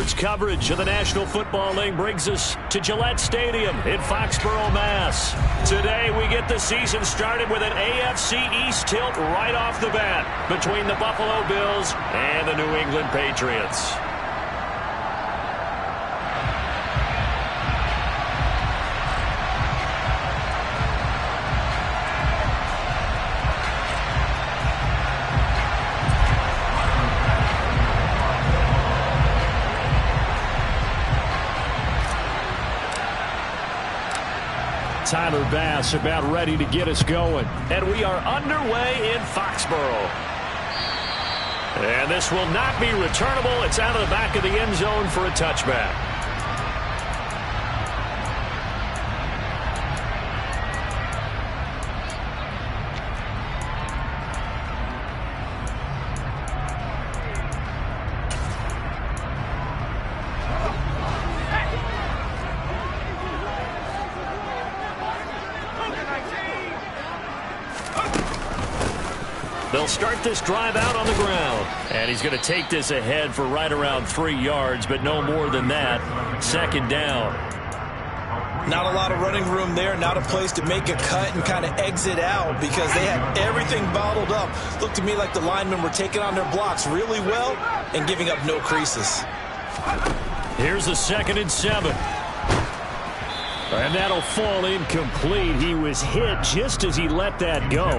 Sports coverage of the National Football League brings us to Gillette Stadium in Foxborough, Mass. Today we get the season started with an AFC East tilt right off the bat between the Buffalo Bills and the New England Patriots. Tyler Bass about ready to get us going. And we are underway in Foxborough. And this will not be returnable. It's out of the back of the end zone for a touchback. They'll start this drive out on the ground. And he's going to take this ahead for right around 3 yards, but no more than that. Second down. Not a lot of running room there. Not a place to make a cut and kind of exit out because they had everything bottled up. Looked to me like the linemen were taking on their blocks really well and giving up no creases. Here's the 2nd and 7. And that'll fall incomplete. He was hit just as he let that go.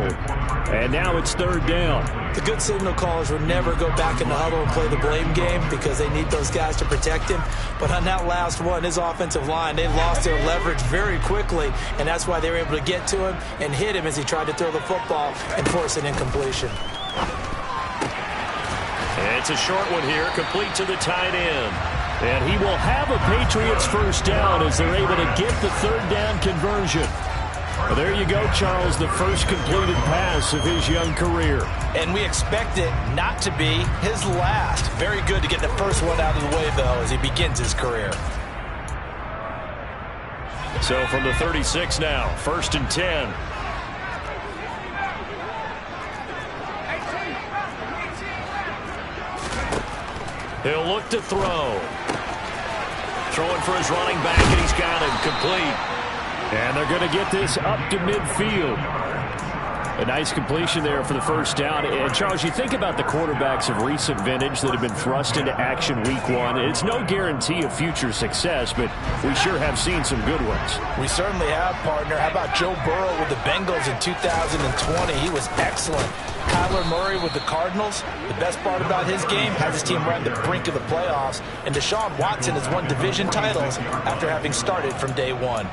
And now it's 3rd down. The good signal callers will never go back in the huddle and play the blame game because they need those guys to protect him. But on that last one, his offensive line, they lost their leverage very quickly, and that's why they were able to get to him and hit him as he tried to throw the football and force an incompletion. It's a short one here, complete to the tight end. And he will have a Patriots first down as they're able to get the 3rd down conversion. Well, there you go, Charles, the first completed pass of his young career. And we expect it not to be his last. Very good to get the first one out of the way, though, as he begins his career. So from the 36 now, 1st and 10. He'll look to throw. Throwing for his running back, and he's got him complete. And they're going to get this up to midfield. A nice completion there for the first down. And, Charles, you think about the quarterbacks of recent vintage that have been thrust into action week 1. It's no guarantee of future success, but we sure have seen some good ones. We certainly have, partner. How about Joe Burrow with the Bengals in 2020? He was excellent. Kyler Murray with the Cardinals. The best part about his game, has his team right at the brink of the playoffs. And Deshaun Watson has won division titles after having started from day 1.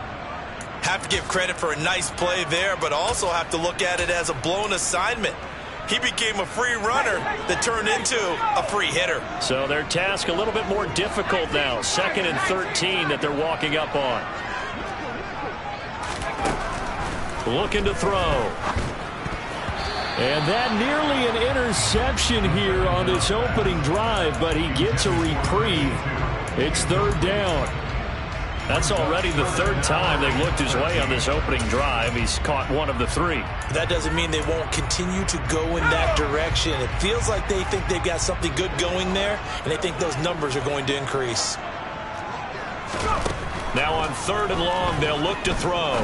Have to give credit for a nice play there, but also have to look at it as a blown assignment. He became a free runner that turned into a free hitter. So their task a little bit more difficult now. 2nd and 13 that they're walking up on. Looking to throw. And that nearly an interception here on this opening drive, but he gets a reprieve. It's 3rd down. That's already the 3rd time they've looked his way on this opening drive. He's caught 1 of the 3. That doesn't mean they won't continue to go in that direction. It feels like they think they've got something good going there, and they think those numbers are going to increase. Now on 3rd and long, they'll look to throw.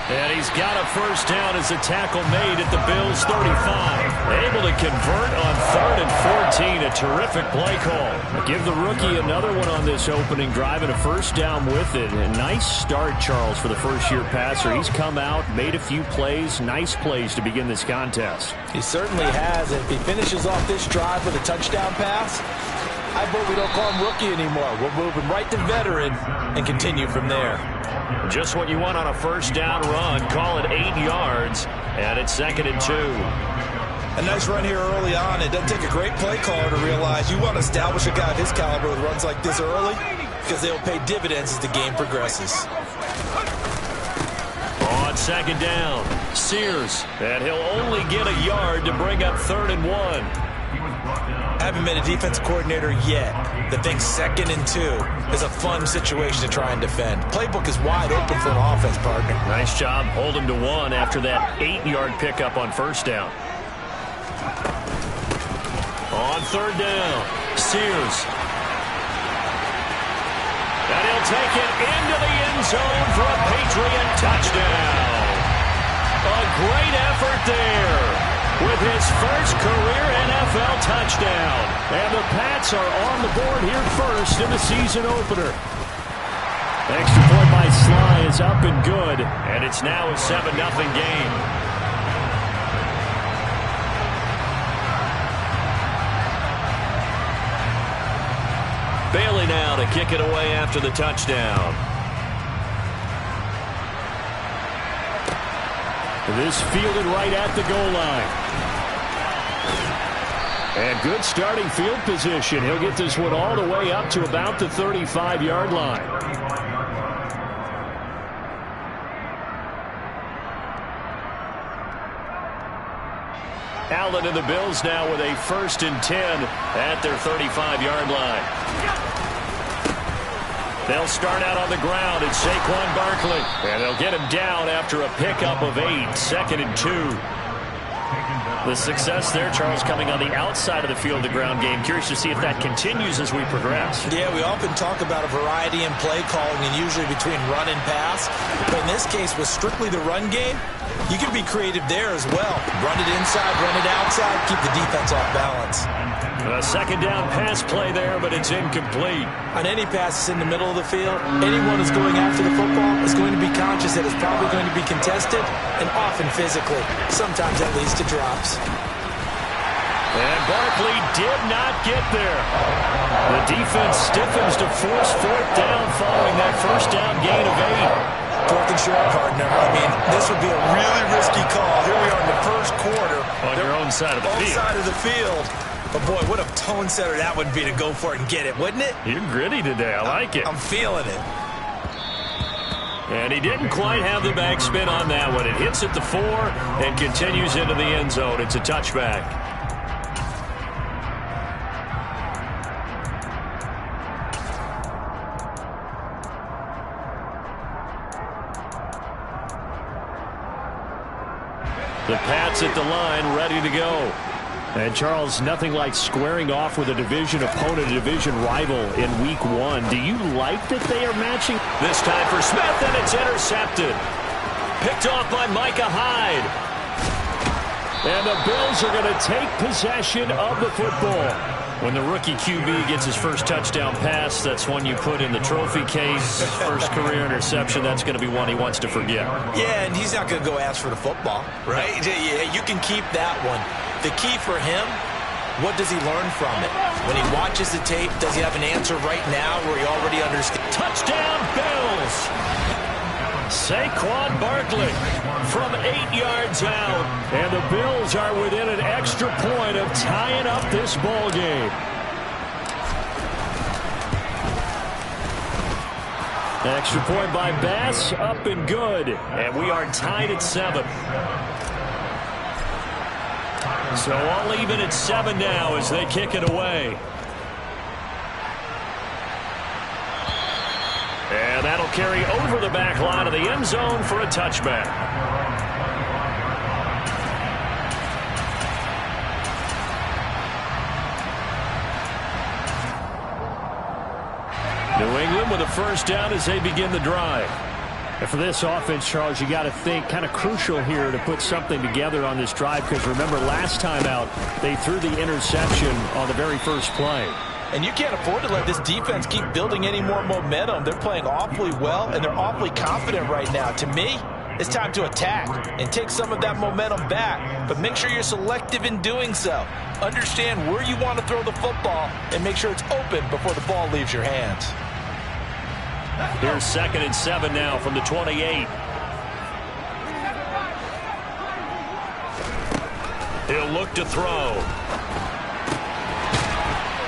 And he's got a first down as a tackle made at the Bills' 35. Able to convert on 3rd and 14. A terrific play call. Give the rookie another one on this opening drive and a first down with it. A nice start, Charles, for the first-year passer. He's come out, made a few plays, nice plays to begin this contest. He certainly has. And if he finishes off this drive with a touchdown pass, I vote we don't call him rookie anymore. We'll move him right to veteran and continue from there. Just what you want on a first down run. Call it 8 yards, and it's 2nd and 2. A nice run here early on. It doesn't take a great play caller to realize you want to establish a guy of his caliber with runs like this early because they'll pay dividends as the game progresses. On 2nd down, Sears, and he'll only get a yard to bring up 3rd and 1. Haven't been a defense coordinator yet that thinks 2nd and 2 is a fun situation to try and defend. Playbook is wide open for an offense, partner. Nice job holding to 1 after that 8-yard pickup on first down. On 3rd down, Sears take it into the end zone for a Patriot touchdown. A great effort there with his first career NFL touchdown. And the Pats are on the board here first in the season opener. Extra point by Sly is up and good, and it's now a 7-0 game. Bailey now to kick it away after the touchdown. This fielded right at the goal line. And good starting field position. He'll get this one all the way up to about the 35-yard line. Allen and the Bills now with a 1st and 10 at their 35-yard line. They'll start out on the ground. It's Saquon Barkley. And they'll get him down after a pickup of 8. 2nd and 2. The success there, Charles, coming on the outside of the field, the ground game. Curious to see if that continues as we progress. Yeah, we often talk about a variety in play calling and usually between run and pass. But in this case, with strictly the run game, you can be creative there as well. Run it inside, run it outside, keep the defense off balance. A 2nd down pass play there, but it's incomplete. On any passes in the middle of the field, anyone who's going after the football is going to be conscious that it's probably going to be contested and often physically. Sometimes that leads to drops. And Barkley did not get there. The defense stiffens to force 4th down following that 1st down gain of 8. 4th and short, partner. I mean, this would be a really risky call. Here we are in the 1st quarter. On your own side of the field. Side of the field. But, boy, what a tone setter that would be to go for it and get it, wouldn't it? You're gritty today. I like it. I'm feeling it. And he didn't quite have the backspin on that one. It hits at the 4 and continues into the end zone. It's a touchback. The Pats at the line, ready to go. And, Charles, nothing like squaring off with a division opponent, a division rival in Week 1. Do you like that they are matching? This time for Smith, and it's intercepted. Picked off by Micah Hyde. And the Bills are going to take possession of the football. When the rookie QB gets his first touchdown pass, that's one you put in the trophy case. First career interception, that's going to be one he wants to forget. Yeah, and he's not going to go ask for the football, right? Yeah, you can keep that one. The key for him, what does he learn from it? When he watches the tape, does he have an answer right now where he already understands? Touchdown, Bills! Saquon Barkley from 8 yards out. And the Bills are within an extra point of tying up this ball game. Extra point by Bass, up and good. And we are tied at 7. So all even at 7 now as they kick it away. And that'll carry over the back line of the end zone for a touchback. New England with a 1st down as they begin the drive. And for this offense, Charles, you got to think kind of crucial here to put something together on this drive, because remember last time out they threw the interception on the very first play. And you can't afford to let this defense keep building any more momentum. They're playing awfully well, and they're awfully confident right now. To me, it's time to attack and take some of that momentum back. But make sure you're selective in doing so. Understand where you want to throw the football and make sure it's open before the ball leaves your hands. Here's 2nd and 7 now from the 28. He'll look to throw.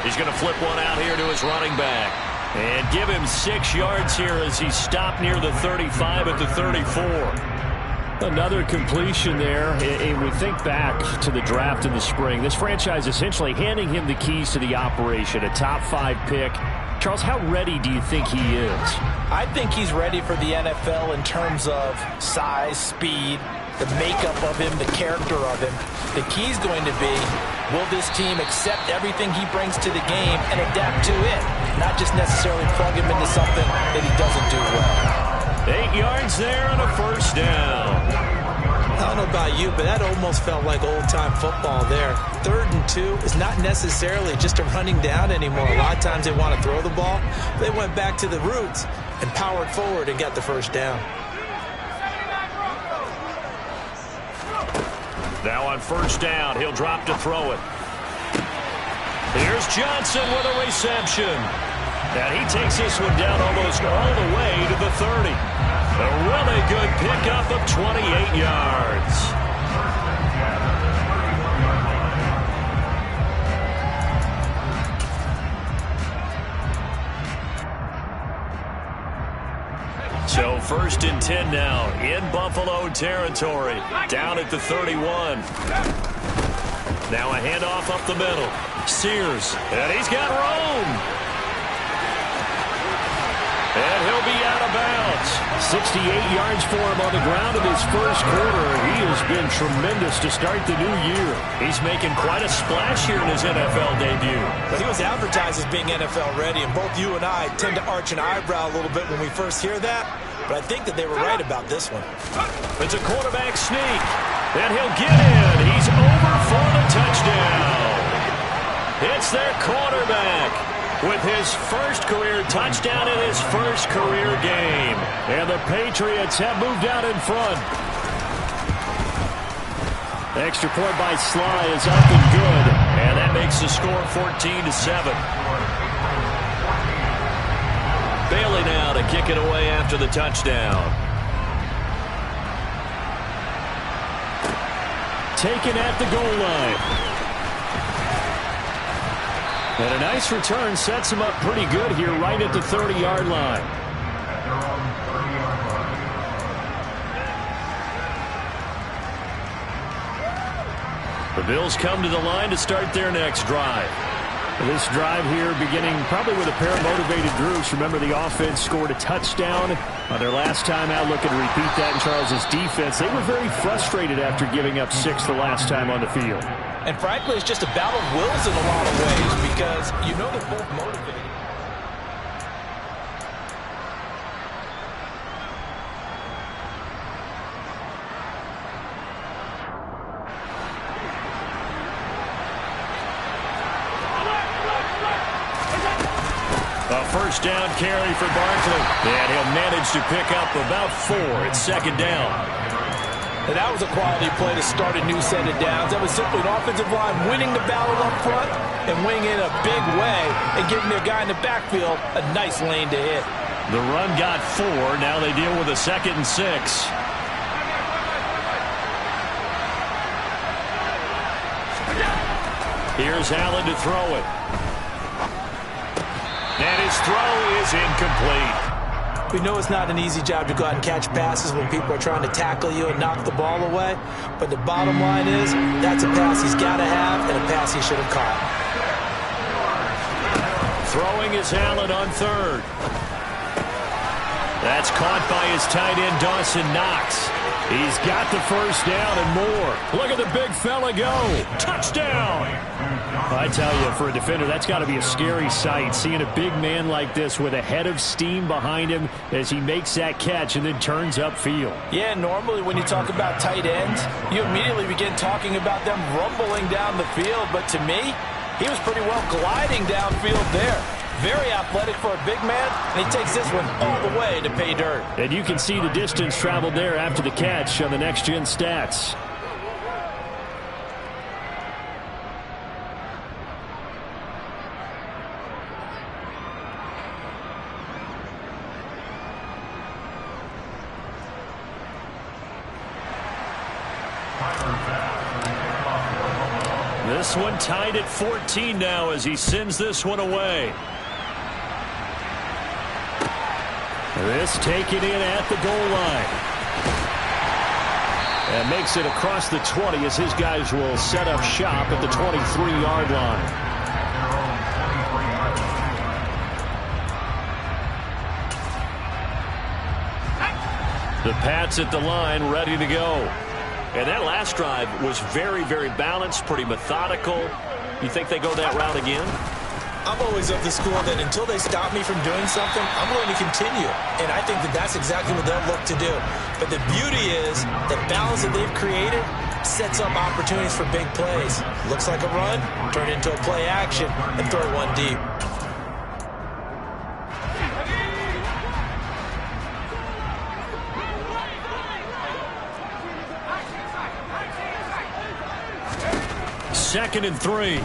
He's going to flip one out here to his running back. And give him 6 yards here as he stopped near the 35 at the 34. Another completion there. And we think back to the draft in the spring. This franchise essentially handing him the keys to the operation, a top 5 pick. Charles, how ready do you think he is? I think he's ready for the NFL in terms of size, speed, the makeup of him, the character of him. The key is going to be, will this team accept everything he brings to the game and adapt to it, not just necessarily plug him into something that he doesn't do well. 8 yards there on a first down. I don't know about you, but that almost felt like old-time football there. 3rd and 2 is not necessarily just a running down anymore. A lot of times they want to throw the ball. They went back to the roots and powered forward and got the first down. Now on first down, he'll drop to throw it. Here's Johnson with a reception. And he takes this one down almost all the way to the 30. A really good pickup of 28 yards. So 1st and 10 now in Buffalo territory. Down at the 31. Now a handoff up the middle. Sears. And he's got room. And he'll be out of bounds. 68 yards for him on the ground in his first quarter. He has been tremendous to start the new year. He's making quite a splash here in his NFL debut. But he was advertised as being NFL ready, and both you and I tend to arch an eyebrow a little bit when we first hear that. But I think that they were right about this one. It's a quarterback sneak. And he'll get in. He's over for the touchdown. It's their quarterback with his first career touchdown in his first career game. And the Patriots have moved out in front. Extra point by Sly is up and good. And that makes the score 14-7. Bailey now to kick it away after the touchdown. Taken at the goal line. And a nice return sets him up pretty good here right at the 30-yard line. The Bills come to the line to start their next drive. This drive here beginning probably with a pair of motivated groups. Remember, the offense scored a touchdown on their last time out. Looking to repeat that in Charles' defense. They were very frustrated after giving up 6 the last time on the field. And frankly, it's just a battle of wills in a lot of ways because you know they're both motivated. A first down carry for Barkley. And he'll manage to pick up about 4 at 2nd down. And that was a quality play to start a new set of downs. That was simply an offensive line winning the battle up front and winning in a big way and giving their guy in the backfield a nice lane to hit. The run got 4. Now they deal with a 2nd and 6. Here's Allen to throw it. And his throw is incomplete. We know it's not an easy job to go out and catch passes when people are trying to tackle you and knock the ball away. But the bottom line is, that's a pass he's got to have and a pass he should have caught. Throwing is Allen on 3rd. That's caught by his tight end, Dawson Knox. He's got the first down and more. Look at the big fella go. Touchdown! I tell you, for a defender, that's got to be a scary sight, seeing a big man like this with a head of steam behind him as he makes that catch and then turns upfield. Yeah, normally when you talk about tight ends, you immediately begin talking about them rumbling down the field. But to me, he was pretty well gliding downfield there. Very athletic for a big man, and he takes this one all the way to pay dirt. And you can see the distance traveled there after the catch on the next-gen stats. This one tied at 14 now as he sends this one away. This taken in at the goal line. And makes it across the 20 as his guys will set up shop at the 23-yard line. The Pats at the line ready to go. And that last drive was very, very balanced, pretty methodical. You think they go that route again? I'm always of the school that until they stop me from doing something, I'm going to continue. And I think that that's exactly what they'll look to do. But the beauty is the balance that they've created sets up opportunities for big plays. Looks like a run, turn it into a play action, and throw one deep. Second and 3.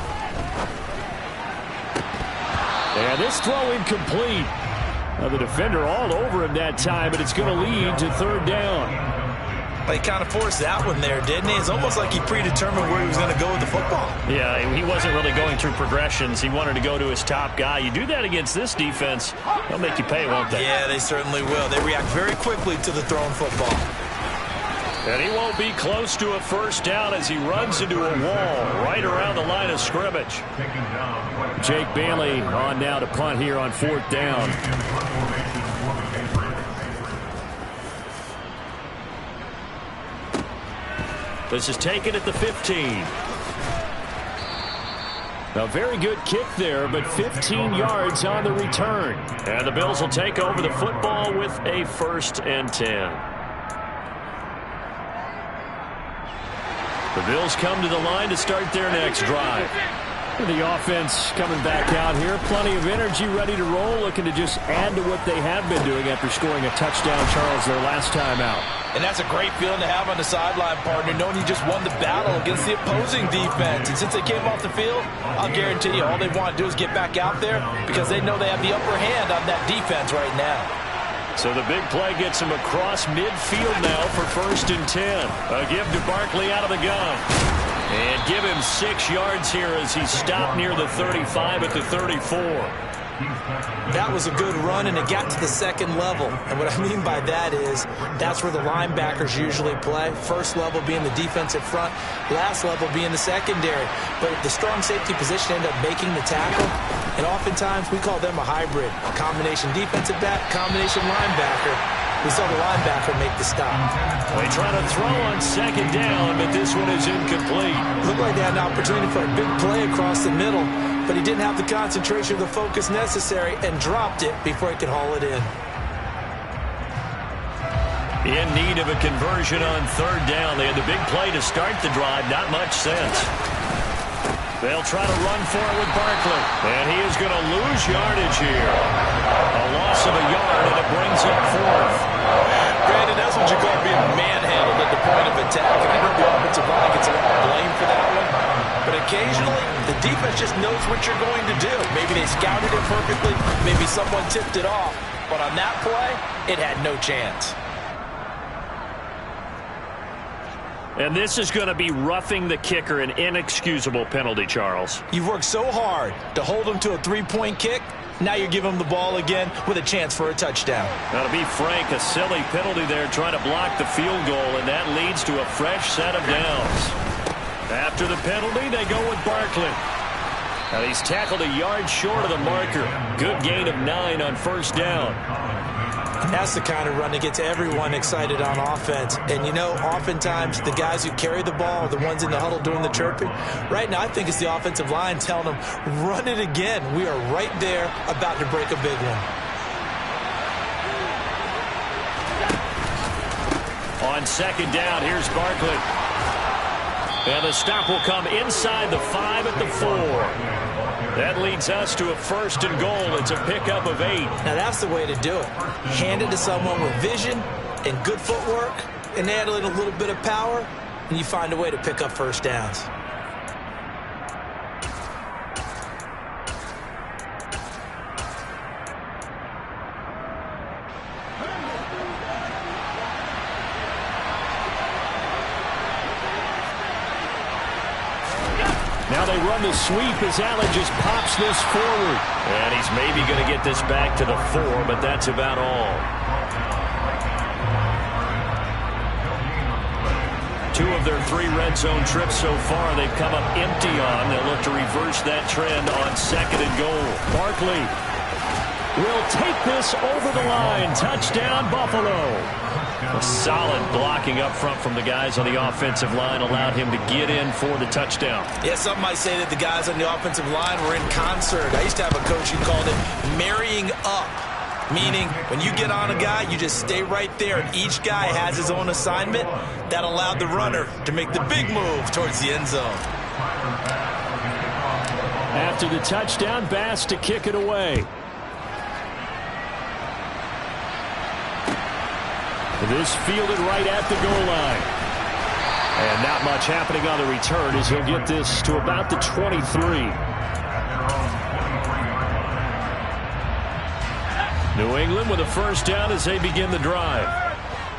And this throw incomplete. Now the defender all over him that time, but it's going to lead to third down. Well, he kind of forced that one there, didn't he? It's almost like he predetermined where he was going to go with the football. Yeah, he wasn't really going through progressions. He wanted to go to his top guy. You do that against this defense, they'll make you pay, won't they? Yeah, they certainly will. They react very quickly to the thrown football. And he won't be close to a first down as he runs into a wall right around the line of scrimmage. Jake Bailey on now to punt here on fourth down. This is taken at the 15. A very good kick there, but 15 yards on the return. And the Bills will take over the football with a 1st and 10. The Bills come to the line to start their next drive. The offense coming back out here. Plenty of energy, ready to roll, looking to just add to what they have been doing after scoring a touchdown, Charles, their last time out. And that's a great feeling to have on the sideline, partner, knowing you just won the battle against the opposing defense. And since they came off the field, I'll guarantee you all they want to do is get back out there because they know they have the upper hand on that defense right now. So the big play gets him across midfield now for 1st and 10. A give to Barkley out of the gun. And give him 6 yards here as he stopped near the 35 at the 34. That was a good run, and it got to the second level. And what I mean by that is that's where the linebackers usually play. First level being the defensive front, last level being the secondary. But the strong safety position ended up making the tackle, and oftentimes we call them a hybrid. A combination defensive back, combination linebacker. We saw the linebacker make the stop. They try to throw on 2nd down, but this one is incomplete. Looked like they had an opportunity for a big play across the middle, but he didn't have the concentration or the focus necessary and dropped it before he could haul it in. In need of a conversion on 3rd down. They had the big play to start the drive. Not much sense. They'll try to run for it with Barkley. And he is going to lose yardage here. A loss of a yard, and it brings up 4th. Brandon, that's what you call being manhandled at the point of attack. And I know the offensive line gets a lot of blame for that one. But occasionally, the defense just knows what you're going to do. Maybe they scouted it perfectly. Maybe someone tipped it off. But on that play, it had no chance. And this is going to be roughing the kicker, an inexcusable penalty, Charles. You've worked so hard to hold them to a 3-point kick. Now you're giving them the ball again with a chance for a touchdown. Now, to be frank, a silly penalty there trying to block the field goal, and that leads to a fresh set of downs. After the penalty, they go with Barkley. Now, he's tackled a yard short of the marker. Good gain of 9 on 1st down. That's the kind of run that gets everyone excited on offense. And, you know, oftentimes the guys who carry the ball are the ones in the huddle doing the chirping. Right now, I think it's the offensive line telling them, run it again. We are right there about to break a big one. On 2nd down, here's Barkley. And the stop will come inside the 5 at the 4. That leads us to a 1st and goal. It's a pickup of 8. Now, that's the way to do it. Hand it to someone with vision and good footwork, and add in a little bit of power, and you find a way to pick up 1st downs. Now they run the sweep as Allen just pops this forward. And he's maybe going to get this back to the 4, but that's about all. 2 of their 3 red zone trips so far they've come up empty on. They'll look to reverse that trend on 2nd and goal. Barkley will take this over the line. Touchdown, Buffalo. A solid blocking up front from the guys on the offensive line allowed him to get in for the touchdown. Yeah, some might say that the guys on the offensive line were in concert. I used to have a coach who called it marrying up, meaning when you get on a guy, you just stay right there, and each guy has his own assignment. That allowed the runner to make the big move towards the end zone. After the touchdown, Bass to kick it away. This fielded right at the goal line. And not much happening on the return as he'll get this to about the 23. New England with a first down as they begin the drive.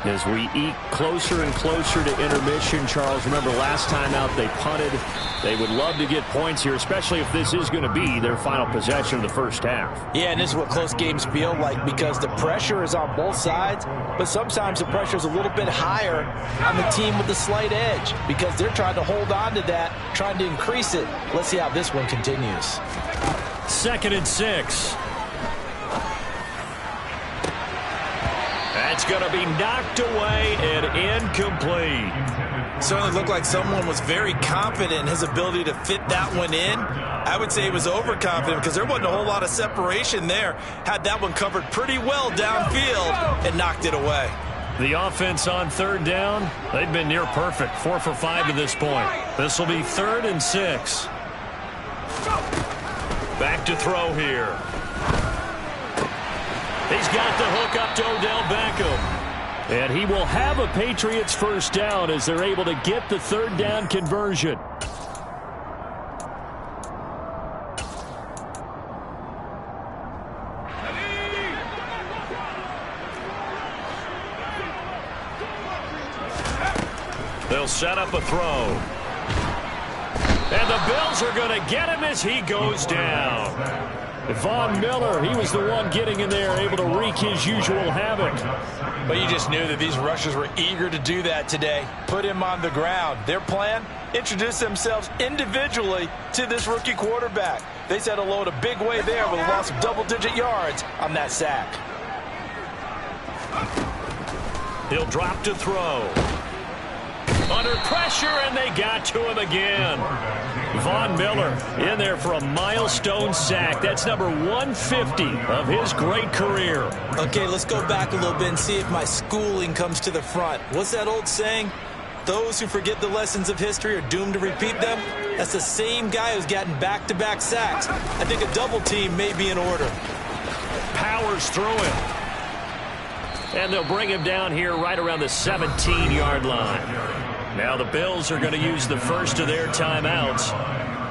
As we eke closer and closer to intermission, Charles, remember last time out they punted. They would love to get points here, especially if this is going to be their final possession of the first half. Yeah, and this is what close games feel like because the pressure is on both sides, but sometimes the pressure is a little bit higher on the team with the slight edge because they're trying to hold on to that, trying to increase it. Let's see how this one continues. 2nd and 6. That's going to be knocked away and incomplete. Certainly looked like someone was very confident in his ability to fit that one in. I would say he was overconfident because there wasn't a whole lot of separation there. Had that one covered pretty well downfield and knocked it away. The offense on 3rd down, they've been near perfect. 4 for 5 to this point. This will be 3rd and 6. Back to throw here. He's got the hook up to Odell Beckham. And he will have a Patriots first down as they're able to get the 3rd down conversion. They'll set up a throw. And the Bills are going to get him as he goes down. Von Miller, he was the one getting in there, able to wreak his usual havoc. But you just knew that these rushers were eager to do that today. Put him on the ground. Their plan, introduce themselves individually to this rookie quarterback. They said hello in a big way there with a loss of double-digit yards on that sack. He'll drop to throw. Under pressure, and they got to him again. Von Miller in there for a milestone sack. That's number 150 of his great career. Okay, let's go back a little bit and see if my schooling comes to the front. What's that old saying? Those who forget the lessons of history are doomed to repeat them. That's the same guy who's gotten back-to-back sacks. I think a double team may be in order. Powers through him. And they'll bring him down here right around the 17-yard line. Now the Bills are going to use the first of their timeouts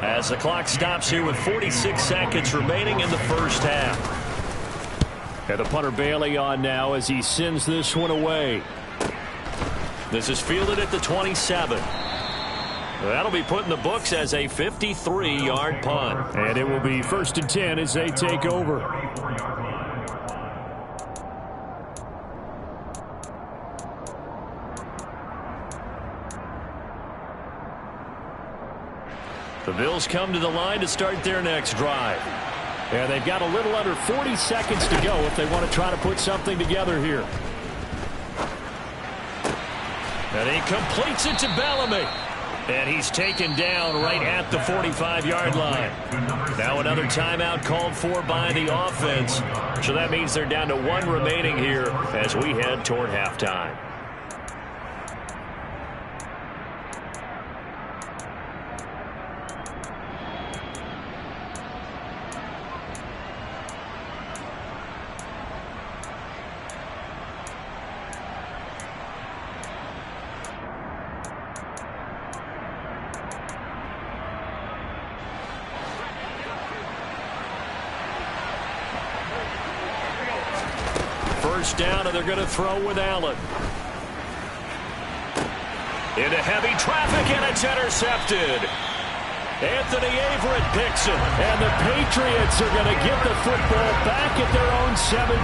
as the clock stops here with 46 seconds remaining in the first half. And the punter Bailey on now as he sends this one away. This is fielded at the 27. That'll be put in the books as a 53-yard punt. And it will be 1st and 10 as they take over. The Bills come to the line to start their next drive. And they've got a little under 40 seconds to go if they want to try to put something together here. And he completes it to Bellamy. And he's taken down right at the 45-yard line. Now another timeout called for by the offense. So that means they're down to 1 remaining here as we head toward halftime. First down, and they're going to throw with Allen. Into heavy traffic, and it's intercepted. Anthony Averett picks it, and the Patriots are going to get the football back at their own 17.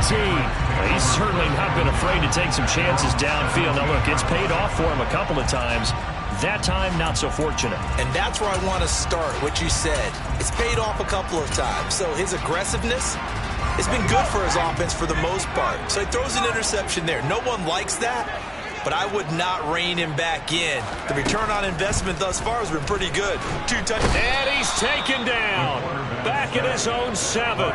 He's certainly not been afraid to take some chances downfield. Now, look, it's paid off for him a couple of times. That time, not so fortunate. And that's where I want to start, what you said. It's paid off a couple of times. So his aggressiveness, it's been good for his offense for the most part. So he throws an interception there. No one likes that, but I would not rein him back in. The return on investment thus far has been pretty good. 2 touchdowns. And he's taken down. Back at his own 7.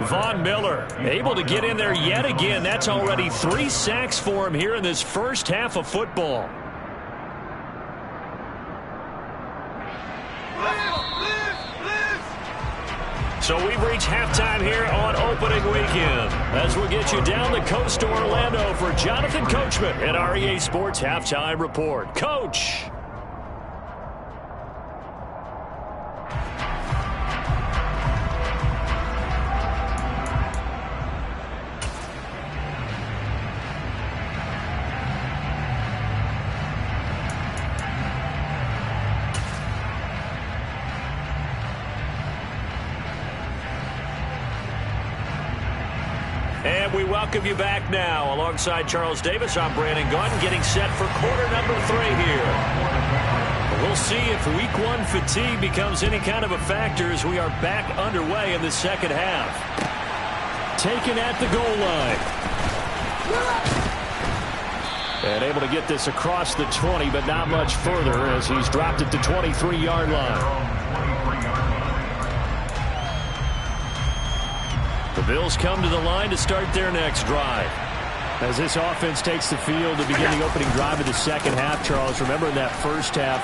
Von Miller able to get in there yet again. That's already 3 sacks for him here in this first half of football. So we've reached halftime here on opening weekend as we'll get you down the coast to Orlando for Jonathan Coachman at our EA Sports Halftime Report. Coach. And we welcome you back now. Alongside Charles Davis, I'm Brandon Gaudin, getting set for quarter number 3 here. We'll see if week 1 fatigue becomes any kind of a factor as we are back underway in the second half. Taken at the goal line. And able to get this across the 20, but not much further as he's dropped it to 23-yard line. The Bills come to the line to start their next drive. As this offense takes the field to begin the opening drive of the second half, Charles, remember in that first half,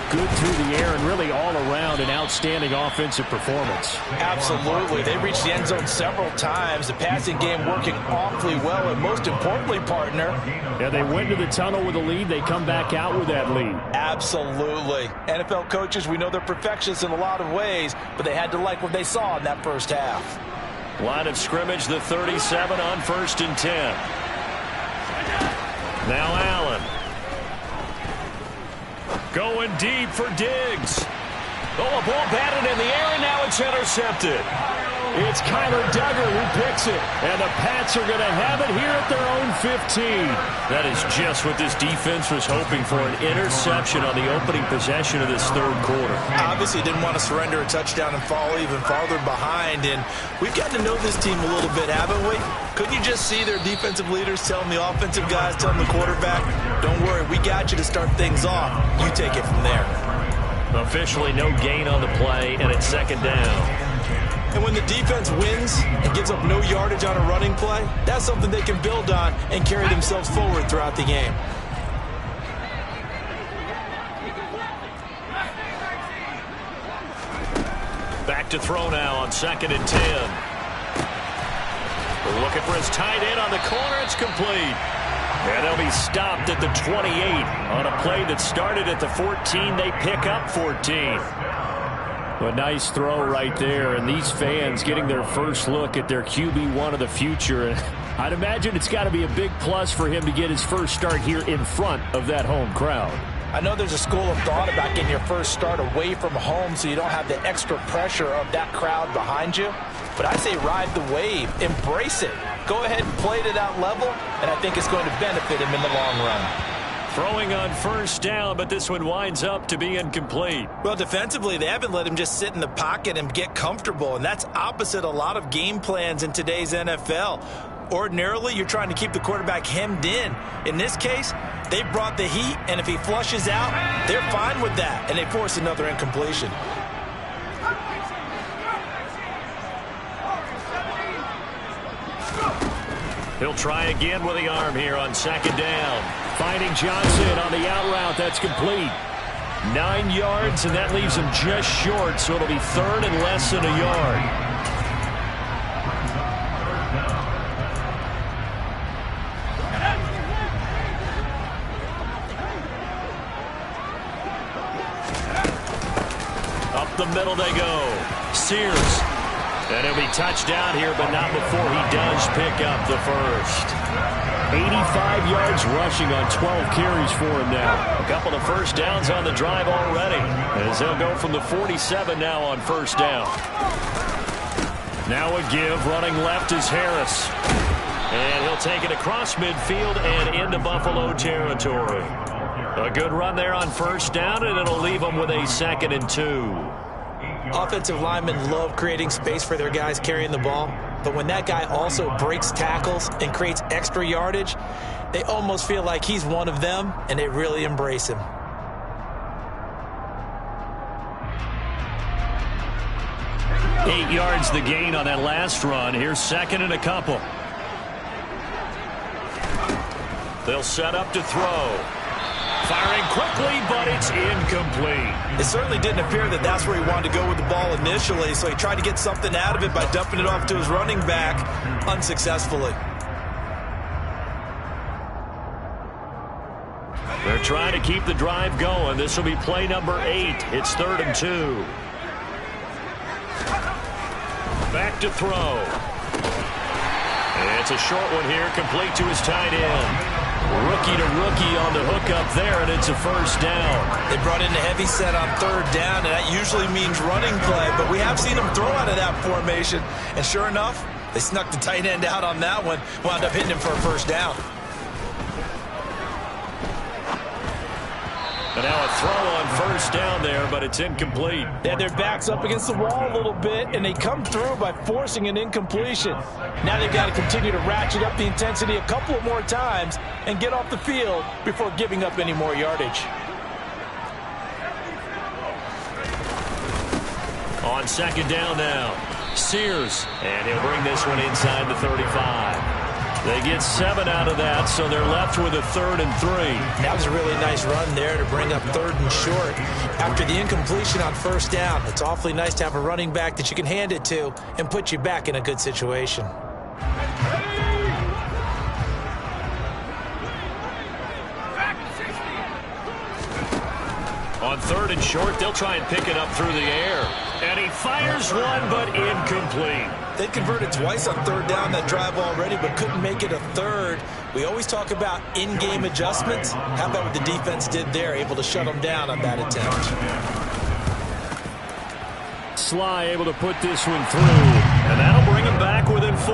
good through the air and really all around an outstanding offensive performance. Absolutely. They reached the end zone several times. The passing game working awfully well, and most importantly, partner. Yeah, they went to the tunnel with a lead. They come back out with that lead. Absolutely. NFL coaches, we know they're perfectionists in a lot of ways, but they had to like what they saw in that first half. Line of scrimmage, the 37 on 1st and 10. Now Allen. Going deep for Diggs. Oh, a ball batted in the air, and now it's intercepted. It's Kyler Duggar who picks it. And the Pats are going to have it here at their own 15. That is just what this defense was hoping for, an interception on the opening possession of this third quarter. Obviously didn't want to surrender a touchdown and fall even farther behind. And we've got to know this team a little bit, haven't we? Couldn't you just see their defensive leaders telling the offensive guys, telling the quarterback, don't worry, we got you to start things off. You take it from there. Officially no gain on the play, and it's second down. And when the defense wins and gives up no yardage on a running play, that's something they can build on and carry themselves forward throughout the game. Back to throw now on 2nd and 10. We're looking for his tight end on the corner. It's complete. And they'll be stopped at the 28 on a play that started at the 14. They pick up 14. A nice throw right there, and these fans getting their first look at their QB1 of the future. I'd imagine it's got to be a big plus for him to get his first start here in front of that home crowd. I know there's a school of thought about getting your first start away from home so you don't have the extra pressure of that crowd behind you. But I say ride the wave, embrace it. Go ahead and play to that level, and I think it's going to benefit him in the long run. Throwing on 1st down, but this one winds up to be incomplete. Well, defensively, they haven't let him just sit in the pocket and get comfortable, and that's opposite a lot of game plans in today's NFL. Ordinarily, you're trying to keep the quarterback hemmed in. In this case, they brought the heat, and if he flushes out, they're fine with that, and they force another incompletion. He'll try again with the arm here on 2nd down. Finding Johnson on the out route. That's complete. 9 yards, and that leaves him just short, so it'll be 3rd and less than a yard. Up the middle they go. Sears. And he'll be touched down here, but not before he does pick up the first. 85 yards rushing on 12 carries for him now. A couple of first downs on the drive already, as they'll go from the 47 now on 1st down. Now a give, running left is Harris. And he'll take it across midfield and into Buffalo territory. A good run there on 1st down, and it'll leave them with a 2nd and 2. Offensive linemen love creating space for their guys carrying the ball. but when that guy also breaks tackles and creates extra yardage, they almost feel like he's one of them, and they really embrace him. Eight yards the gain on that last run. Here's second and a couple. They'll set up to throw. Firing quickly, but it's incomplete. It certainly didn't appear that that's where he wanted to go with the ball initially, so he tried to get something out of it by dumping it off to his running back unsuccessfully. They're trying to keep the drive going. This will be play number 8. It's 3rd and 2. Back to throw. It's a short one here, complete to his tight end. Rookie to rookie on the hook up there, and it's a first down. They brought in a heavy set on 3rd down, and that usually means running play, but we have seen them throw out of that formation, and sure enough, they snuck the tight end out on that one, wound up hitting him for a first down. And now a throw on first down there, but it's incomplete. They had their backs up against the wall a little bit, and they come through by forcing an incompletion. Now they've got to continue to ratchet up the intensity a couple of more times and get off the field before giving up any more yardage. On second down now, Sears, and he'll bring this one inside the 35. They get 7 out of that, so they're left with a 3rd and 3. That was a really nice run there to bring up 3rd and short. After the incompletion on first down, it's awfully nice to have a running back that you can hand it to and put you back in a good situation. On 3rd and short, they'll try and pick it up through the air. And he fires one, but incomplete. They converted twice on 3rd down that drive already, but couldn't make it a 3rd. We always talk about in-game adjustments. How about what the defense did there, able to shut them down on that attempt. Sly able to put this one through, and that'll bring him back within 4.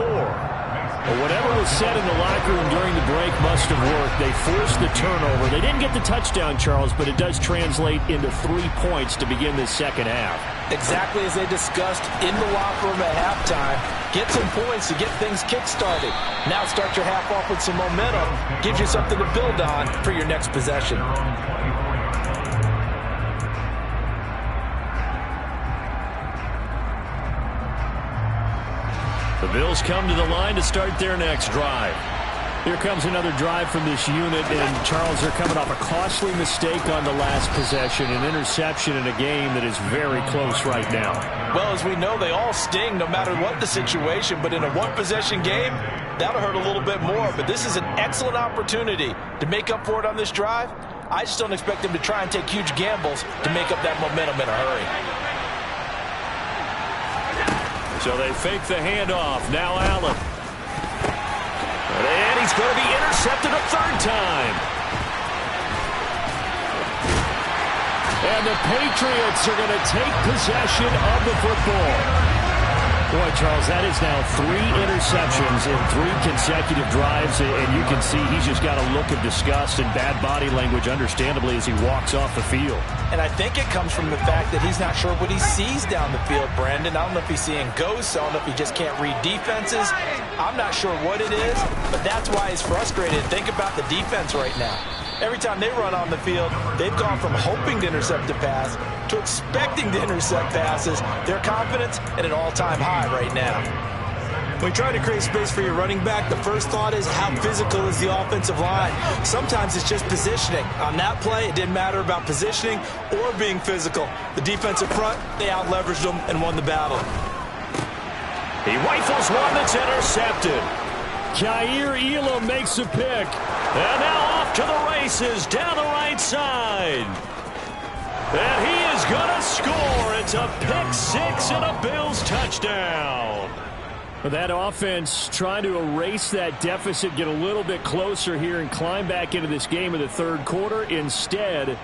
Well, whatever was said in the locker room during the break must have worked. They forced the turnover. They didn't get the touchdown, Charles, but it does translate into 3 points to begin this second half. Exactly as they discussed in the locker room at halftime. Get some points to get things kick-started. Now start your half off with some momentum. Gives you something to build on for your next possession. The Bills come to the line to start their next drive. Here comes another drive from this unit, and Charles, they're coming off a costly mistake on the last possession, an interception in a game that is very close right now. Well, as we know, they all sting no matter what the situation, but in a one-possession game, that'll hurt a little bit more. But this is an excellent opportunity to make up for it on this drive. I just don't expect them to try and take huge gambles to make up that momentum in a hurry. So they fake the handoff. Now Allen. And he's going to be intercepted a 3rd time. And the Patriots are going to take possession of the football. Boy, Charles, that is now 3 interceptions in 3 consecutive drives, and you can see he's just got a look of disgust and bad body language, understandably, as he walks off the field. And I think it comes from the fact that he's not sure what he sees down the field, Brandon. I don't know if he's seeing ghosts. I don't know if he just can't read defenses. I'm not sure what it is, but that's why he's frustrated. Think about the defense right now. Every time they run on the field, they've gone from hoping to intercept a pass to expecting to intercept passes. Their confidence at an all-time high right now. When you try to create space for your running back, the first thought is how physical is the offensive line. Sometimes it's just positioning. On that play, it didn't matter about positioning or being physical. The defensive front, they out-leveraged them and won the battle. He rifles one that's intercepted. Kaiir Elam makes a pick. And now off to the races down the right side. And he is going to score. It's a pick 6 and a Bills touchdown. That offense trying to erase that deficit, get a little bit closer here and climb back into this game in the 3rd quarter. Instead,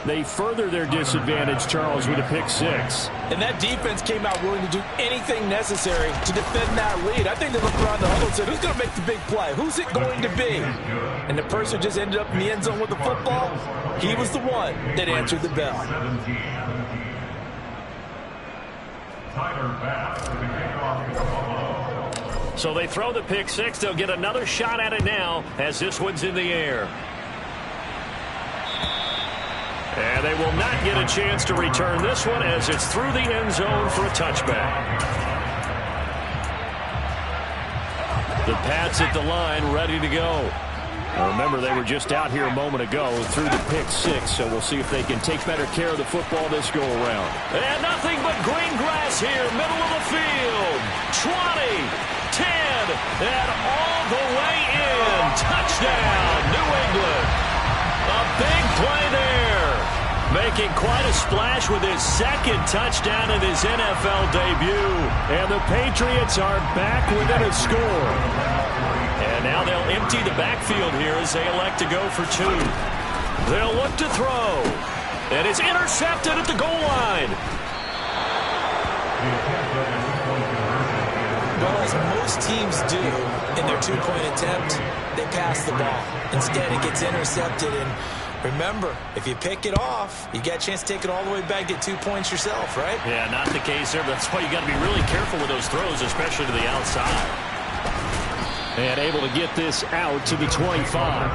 they further their disadvantage, Charles, with a pick 6. And that defense came out willing to do anything necessary to defend that lead. I think they looked around the huddle and said, who's going to make the big play? Who's it going to be? And the person who just ended up in the end zone with the football, he was the one that answered the bell. So they throw the pick six. They'll get another shot at it now as this one's in the air. And they will not get a chance to return this one as it's through the end zone for a touchback. The Pats at the line ready to go. Now remember, they were just out here a moment ago through the pick six, so we'll see if they can take better care of the football this go-around. And nothing but green grass here, middle of the field. 20, 10, and all the way in. Touchdown, New England. A big play there. Making quite a splash with his second touchdown in his NFL debut. And the Patriots are back within a score. And now they'll empty the backfield here as they elect to go for two. They'll look to throw. And it's intercepted at the goal line. Well, as most teams do in their two-point attempt, they pass the ball. Instead, it gets intercepted. And remember, if you pick it off, you get a chance to take it all the way back, get 2 points yourself, right? Yeah, not the case there. That's why you got to be really careful with those throws, especially to the outside. And able to get this out to the 25.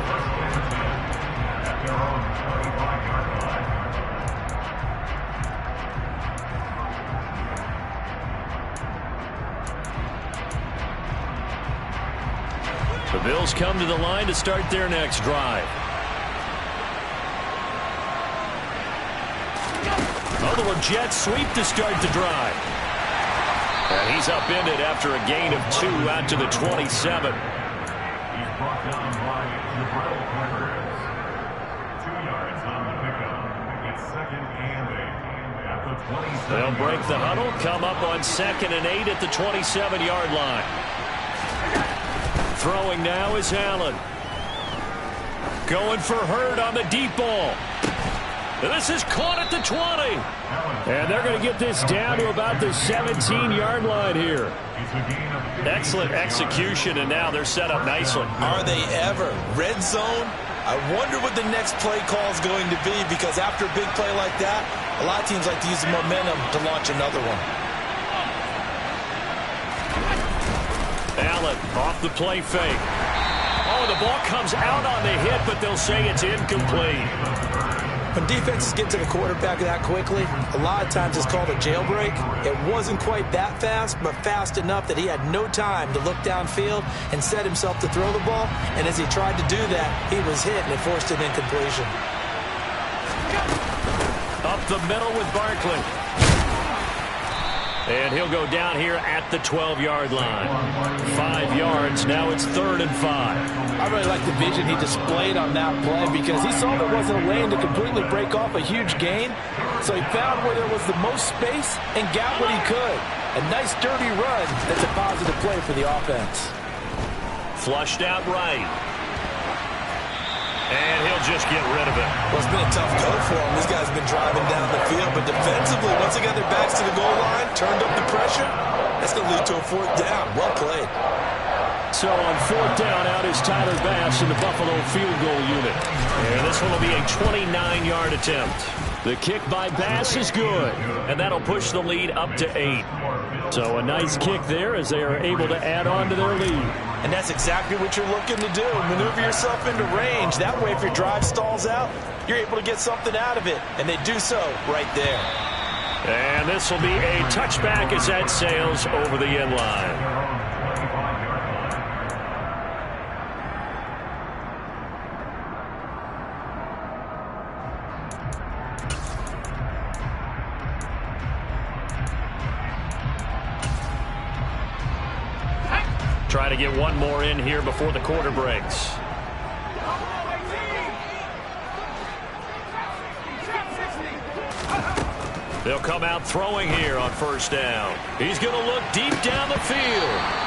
The Bills come to the line to start their next drive. Oh, the jet sweep to start the drive. And he's upended after a gain of 2 out to the 27. They'll break the huddle, come up on 2nd and 8 at the 27-yard line. Throwing now is Allen. Going for Hurd on the deep ball. This is caught at the 20. And they're going to get this down to about the 17-yard line here. Excellent execution, and now they're set up nicely. Are they ever? Red zone? I wonder what the next play call is going to be, because after a big play like that, a lot of teams like to use the momentum to launch another one. Allen off the play fake. Oh, the ball comes out on the hit, but they'll say it's incomplete. When defenses get to the quarterback that quickly, a lot of times it's called a jailbreak. It wasn't quite that fast, but fast enough that he had no time to look downfield and set himself to throw the ball. And as he tried to do that, he was hit and it forced an incompletion. Up the middle with Barkley. And he'll go down here at the 12-yard line. 5 yards. Now it's 3rd and 5. I really like the vision he displayed on that play, because he saw there wasn't a lane to completely break off a huge gain. So he found where there was the most space and got what he could. A nice dirty run. That's a positive play for the offense. Flushed out right. And he'll just get rid of it. Well, it's been a tough go for him. These guys have been driving down the field, but defensively, once they got their backs to the goal line, turned up the pressure, that's going to lead to a 4th down. Well played. So on 4th down, out is Tyler Bass in the Buffalo field goal unit. And this one will be a 29-yard attempt. The kick by Bass is good, and that'll push the lead up to 8. So a nice kick there as they are able to add on to their lead. And that's exactly what you're looking to do. Maneuver yourself into range. That way, if your drive stalls out, you're able to get something out of it. And they do so right there. And this will be a touchback as that sails over the end line. Try to get one more in here before the quarter breaks. They'll come out throwing here on 1st down. He's going to look deep down the field.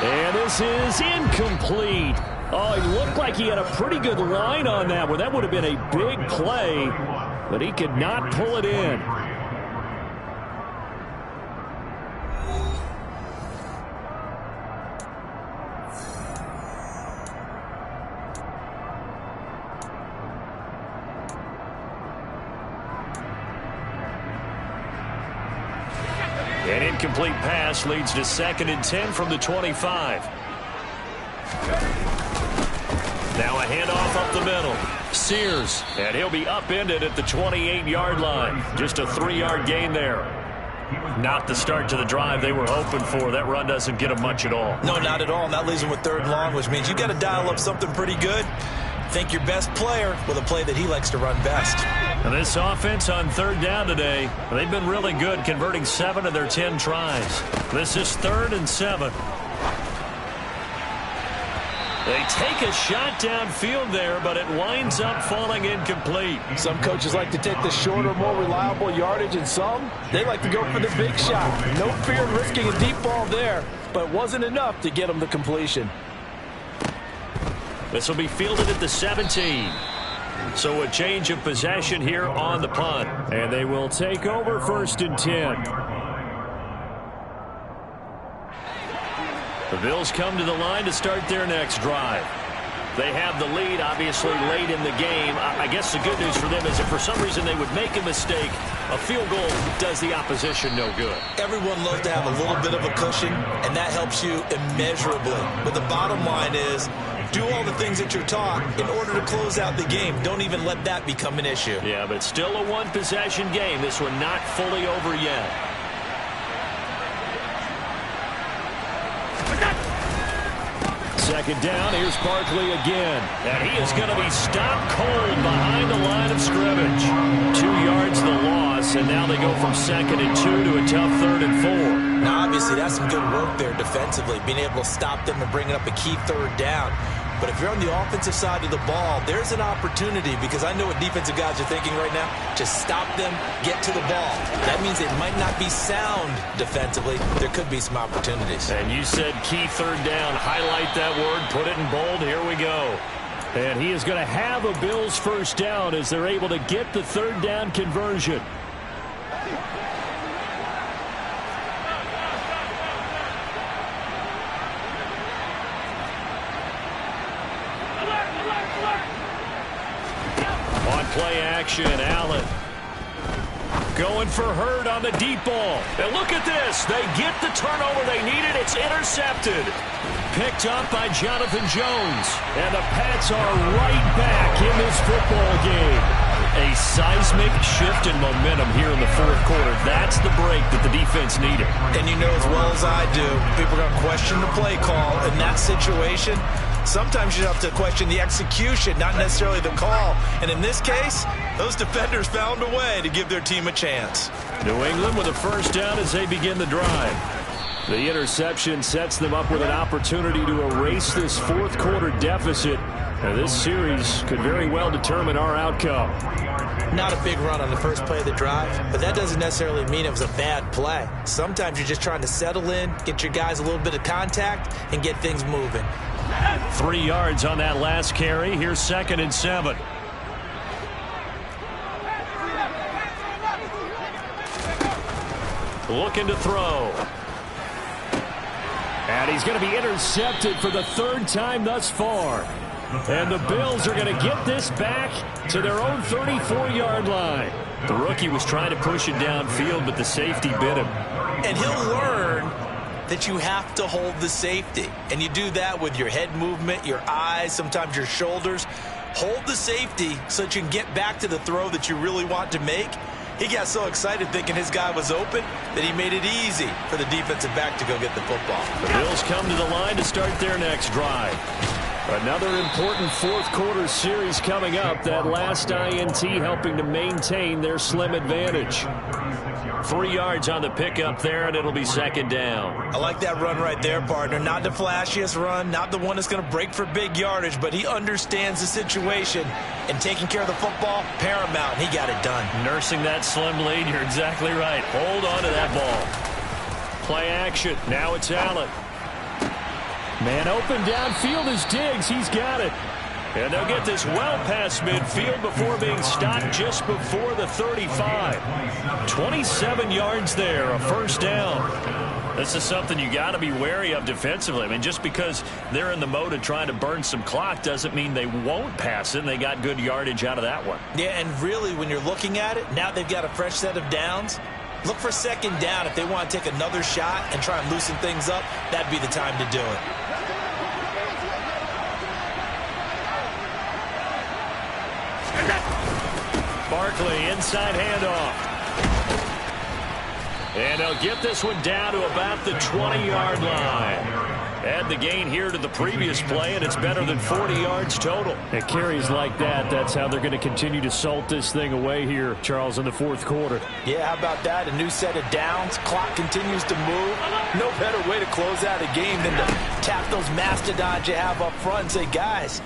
And this is incomplete. Oh, he looked like he had a pretty good line on that one. That would have been a big play, but he could not pull it in. An incomplete pass leads to 2nd and 10 from the 25. Now a handoff up the middle. Sears, and he'll be upended at the 28-yard line. Just a 3-yard gain there. Not the start to the drive they were hoping for. That run doesn't get them much at all. No, not at all. And that leaves them with 3rd and long, which means you got to dial up something pretty good. Think your best player with a play that he likes to run best. And this offense on 3rd down today, they've been really good, converting 7 of their 10 tries. This is 3rd and 7. They take a shot downfield there, but it winds up falling incomplete. Some coaches like to take the shorter, more reliable yardage, and some, they like to go for the big shot. No fear of risking a deep ball there, but it wasn't enough to get them the completion. This will be fielded at the 17. So a change of possession here on the punt. And they will take over 1st and 10. The Bills come to the line to start their next drive. They have the lead, obviously, late in the game. I guess the good news for them is if for some reason they would make a mistake, a field goal does the opposition no good. Everyone loves to have a little bit of a cushion, and that helps you immeasurably. But the bottom line is, do all the things that you're taught in order to close out the game. Don't even let that become an issue. Yeah, but still a one-possession game. This one not fully over yet. Second down, here's Barkley again. And he is going to be stopped cold behind the line of scrimmage. 2 yards the loss, and now they go from 2nd and 2 to a tough 3rd and 4. Now, obviously, that's some good work there defensively, being able to stop them and bringing up a key 3rd down. But if you're on the offensive side of the ball, there's an opportunity, because I know what defensive guys are thinking right now. Just stop them, get to the ball. That means it might not be sound defensively. There could be some opportunities. And you said key 3rd down. Highlight that word, put it in bold. Here we go. And he is going to have a Bills 1st down as they're able to get the 3rd down conversion. Play action, Allen. Going for Hurd on the deep ball. And look at this. They get the turnover they needed. It's intercepted. Picked up by Jonathan Jones. And the Pats are right back in this football game. A seismic shift in momentum here in the 4th quarter. That's the break that the defense needed. And you know as well as I do, people are going to question the play call in that situation. Sometimes you have to question the execution, not necessarily the call. And in this case, those defenders found a way to give their team a chance. New England with a 1st down as they begin the drive. The interception sets them up with an opportunity to erase this 4th quarter deficit. And this series could very well determine our outcome. Not a big run on the first play of the drive, but that doesn't necessarily mean it was a bad play. Sometimes you're just trying to settle in, get your guys a little bit of contact, and get things moving. 3 yards on that last carry. Here's 2nd and 7. Looking to throw. And he's going to be intercepted for the 3rd time thus far. And the Bills are going to get this back to their own 34-yard line. The rookie was trying to push it downfield, but the safety bit him. And he'll learn that you have to hold the safety. And you do that with your head movement, your eyes, sometimes your shoulders. Hold the safety so that you can get back to the throw that you really want to make. He got so excited thinking his guy was open that he made it easy for the defensive back to go get the football. The Bills come to the line to start their next drive. Another important 4th quarter series coming up. That last INT helping to maintain their slim advantage. 3 yards on the pickup there, and it'll be 2nd down. I like that run right there, partner. Not the flashiest run, not the one that's going to break for big yardage, but he understands the situation, and taking care of the football, paramount. He got it done. Nursing that slim lead, you're exactly right. Hold on to that ball. Play action. Now it's Allen. Man open downfield is Diggs. He's got it. And they'll get this well past midfield before being stopped just before the 35. 27 yards there, a 1st down. This is something you got to be wary of defensively. I mean, just because they're in the mode of trying to burn some clock doesn't mean they won't pass it, and they got good yardage out of that one. Yeah, and really, when you're looking at it, now they've got a fresh set of downs. Look for 2nd down. If they want to take another shot and try and loosen things up, that'd be the time to do it. Barkley, inside handoff. And they'll get this one down to about the 20-yard line. Add the gain here to the previous play, and it's better than 40 yards total. It carries like that. That's how they're going to continue to salt this thing away here, Charles, in the fourth quarter. Yeah, how about that? A new set of downs. Clock continues to move. No better way to close out a game than to tap those mastodons you have up front and say, guys,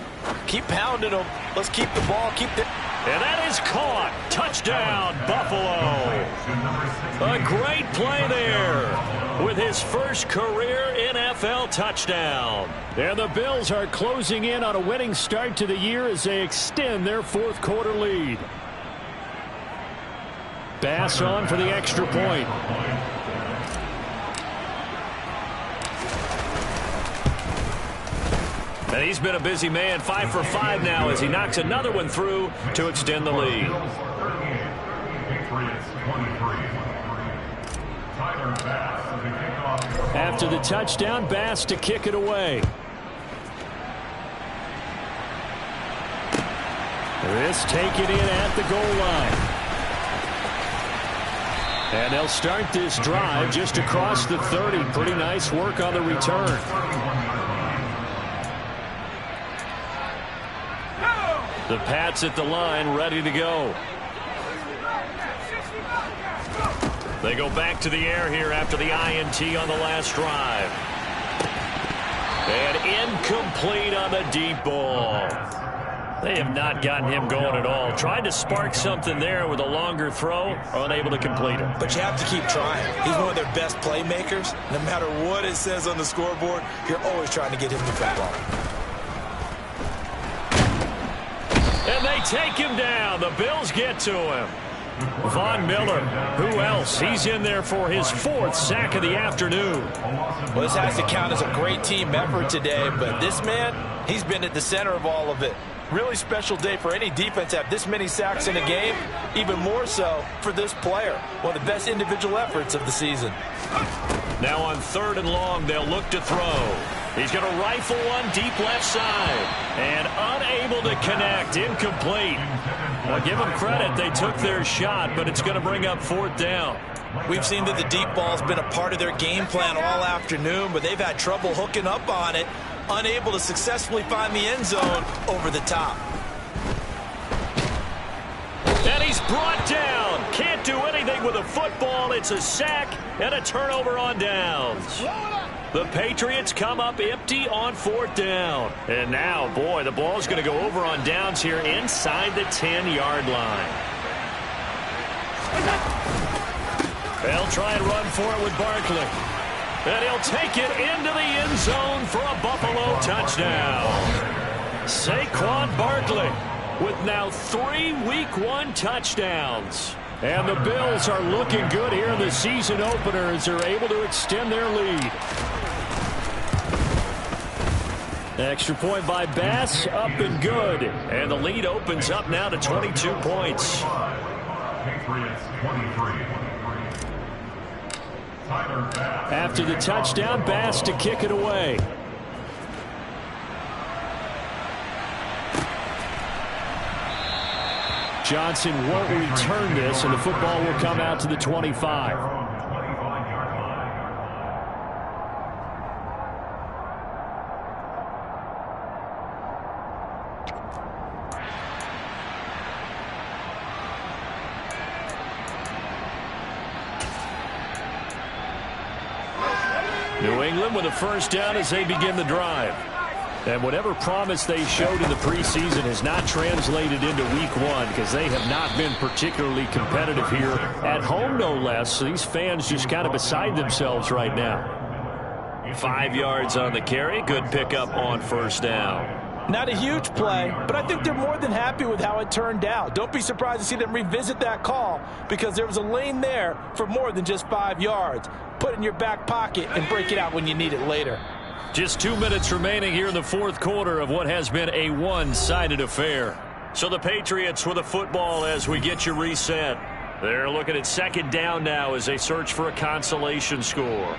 keep pounding them. Let's keep the ball. And that is caught. Touchdown, Buffalo. A great play there with his first career NFL touchdown. And the Bills are closing in on a winning start to the year as they extend their fourth quarter lead. Bass on for the extra point. And he's been a busy man, 5 for 5 now as he knocks another one through to extend the lead. After the touchdown, Bass to kick it away. This take it in at the goal line. And they'll start this drive just across the 30. Pretty nice work on the return. The Pats at the line, ready to go. They go back to the air here after the INT on the last drive. And incomplete on the deep ball. They have not gotten him going at all. Tried to spark something there with a longer throw, unable to complete it. But you have to keep trying. He's one of their best playmakers. No matter what it says on the scoreboard, you're always trying to get him the football. And they take him down. The Bills get to him. Von Miller, who else? He's in there for his 4th sack of the afternoon. Well, this has to count as a great team effort today, but this man, he's been at the center of all of it. Really special day for any defense to have this many sacks in a game, even more so for this player. One of the best individual efforts of the season. Now on 3rd and long, they'll look to throw. He's going to rifle one deep left side. And unable to connect. Incomplete. Well, give them credit. They took their shot, but it's going to bring up 4th down. We've seen that the deep ball's been a part of their game plan all afternoon, but they've had trouble hooking up on it. Unable to successfully find the end zone over the top. And he's brought down. Can't do anything with a football. It's a sack and a turnover on downs. The Patriots come up empty on 4th down. And now, boy, the ball's going to go over on downs here inside the 10-yard line. They'll try and run for it with Barkley. And he'll take it into the end zone for a Buffalo touchdown. Saquon Barkley with now 3 Week 1 touchdowns. And the Bills are looking good here in the season opener as they're able to extend their lead. Extra point by Bass, up and good. And the lead opens up now to 22 points. After the touchdown, Bass to kick it away. Johnson won't return this, and the football will come out to the 25. New England with a first down as they begin the drive. And whatever promise they showed in the preseason has not translated into Week 1 because they have not been particularly competitive here at home, no less. So these fans just kind of beside themselves right now. 5 yards on the carry. Good pickup on first down. Not a huge play, but I think they're more than happy with how it turned out. Don't be surprised to see them revisit that call because there was a lane there for more than just 5 yards. Put it in your back pocket and break it out when you need it later. Just 2 minutes remaining here in the fourth quarter of what has been a one-sided affair. So the Patriots with a football as we get you reset. They're looking at second down now as they search for a consolation score.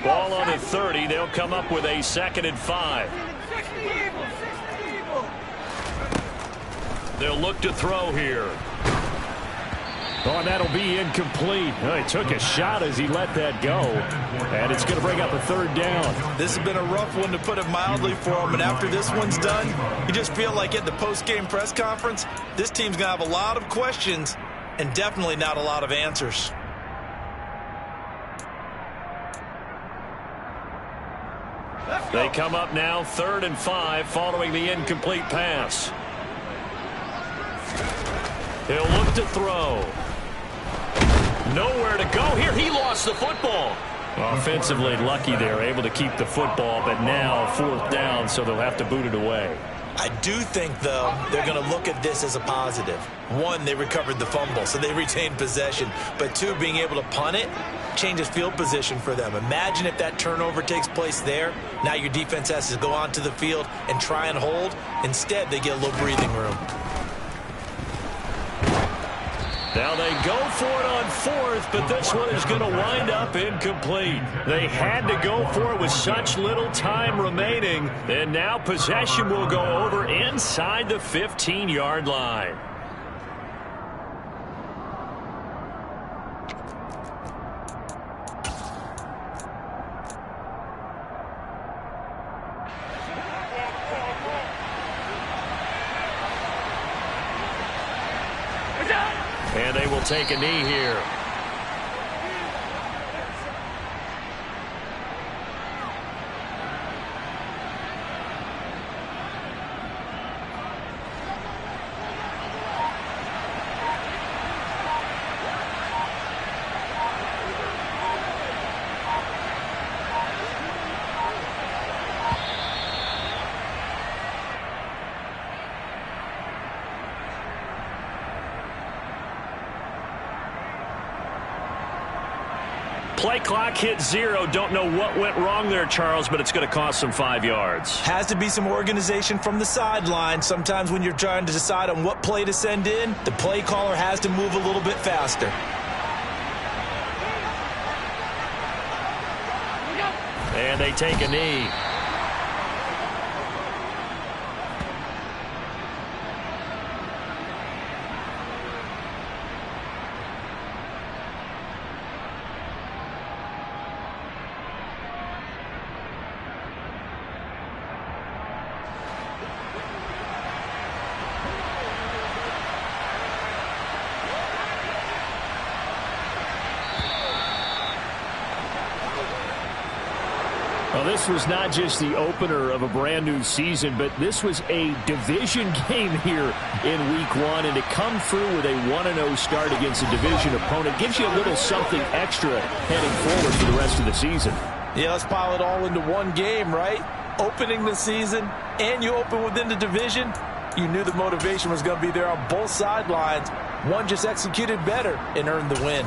Ball on the 30. They'll come up with a 2nd and 5. They'll look to throw here. Oh, and that'll be incomplete. Oh, he took a shot as he let that go. And it's going to bring up a 3rd down. This has been a rough one, to put it mildly, for him. And after this one's done, you just feel like at the post-game press conference, this team's going to have a lot of questions and definitely not a lot of answers. They come up now 3rd and 5 following the incomplete pass. He'll look to throw. Nowhere to go here. He lost the football. Offensively lucky they're able to keep the football, but now 4th down, so they'll have to boot it away. I do think, though, they're going to look at this as a positive. 1, they recovered the fumble, so they retained possession. But 2, being able to punt it changes field position for them. Imagine if that turnover takes place there. Now your defense has to go onto the field and try and hold. Instead, they get a little breathing room. Now they go for it on 4th, but this one is going to wind up incomplete. They had to go for it with such little time remaining, and now possession will go over inside the 15-yard line. And they will take a knee here. Play clock hit 0. Don't know what went wrong there, Charles, but it's going to cost them 5 yards. Has to be some organization from the sideline. Sometimes when you're trying to decide on what play to send in, the play caller has to move a little bit faster. And they take a knee. Well, this was not just the opener of a brand new season, but this was a division game here in week 1. And to come through with a 1-0 start against a division opponent gives you a little something extra heading forward for the rest of the season. Yeah, let's pile it all into one game, right? Opening the season, and you open within the division. You knew the motivation was going to be there on both sidelines. One just executed better and earned the win.